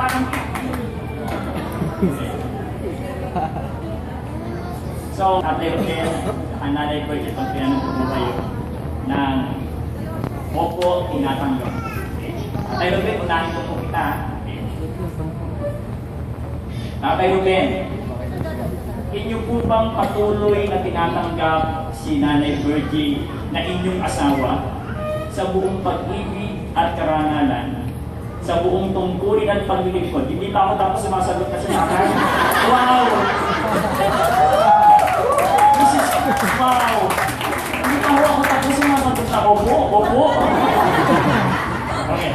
parang so, Tatay Rodel, ang nanay ko itong pinanong mo kayo ng opo, tinatanggap. Tatay Rodel, unahin ko po kita. Tatay Rodel, inyo po bang patuloy na tinatanggap si Nanay Virgie na inyong asawa sa buong pag-ibig at karangalan, sa buong tungkulin at paglilingkod? Hindi pa ako tapos sumasagot na sa akin. Wow! Wow! Hindi pa ako tapos sumasagot na opo, opo. Okay.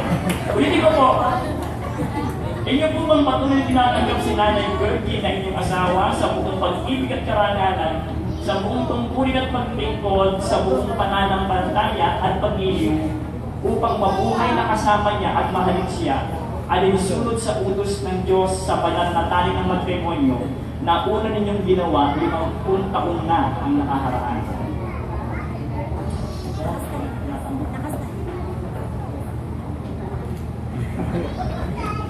Ulitin ko po. Inyo po bang patuloy tinatanggap si Nanay Virgie na inyong asawa sa buong pag-ibig at karangalan, sa buong tungkulin at paglingkod, sa buong pananampalataya at pag-iliw, upang mabuhay na kasama niya at mahalin siya, alinsunod sa utos ng Diyos sa pananatili ng matrimonyo na una ninyong ginawa 50 taon na ang nakaharaan?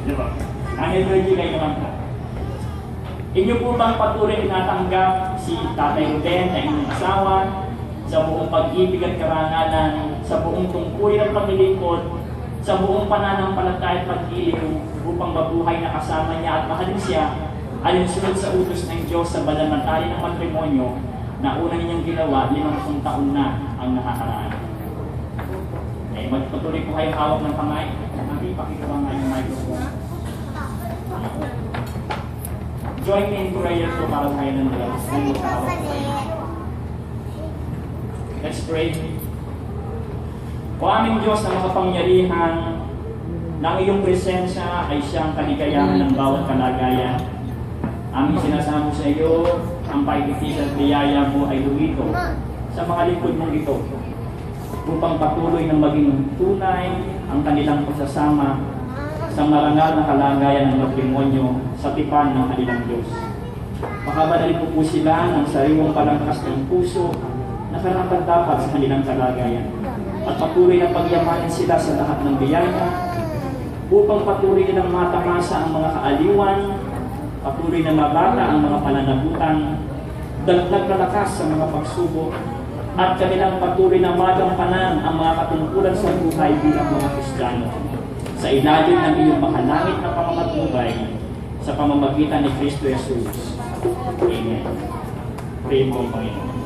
Diba? Nanay Virgie, kayo naman po. Inyo po bang patuloy tinatanggap si Tatay Rodel na inyong asawa sa buong pag-ibig at karangalan, sa buong tungkulin at paglilingkod, sa buong pananampalataya at pag-iliw, upang mabuhay na kasama niya at mahalin siya, alinsunod sa utos ng Diyos sa pananatili ng matrimonyo na una ninyong ginawa 50 taon na ang nakakaraan? Okay, magpatuloy po kayong hawak ng kamay. Pakita nga yung microphone. Join me in prayer po para tayo ng Diyos. Let's pray. O aming Diyos na makapangyarihan, ng iyong presensya ay siyang kaligayahan ng bawat kalagayan. Aming sinasamo sa iyo, ang pagkikitis at biyaya mo ay lumito sa mga lingkod mong ito, upang patuloy ng maging tunay ang kanilang pagsasama sa marangal na kalagayan ng matrimonyo sa tipan ng kanilang Diyos. Makamadali po sila ng sariwang palangkas ng puso na karapat-dapat sa kanilang kalagayan, at patuloy na pagyamanin sila sa lahat ng biyaya, upang patuloy nilang matamasa ang mga kaaliwan, patuloy na mabata ang mga pananagutan, dagdag na lakas sa mga pagsubok, at kanilang patuloy na magampanan ang mga katungkulan sa buhay bilang mga Kristiyano sa ilalim ng iyong makalangit na pamamatnubay sa pamamagitan ni Kristo Jesus. Amen. Pray po, Panginoon.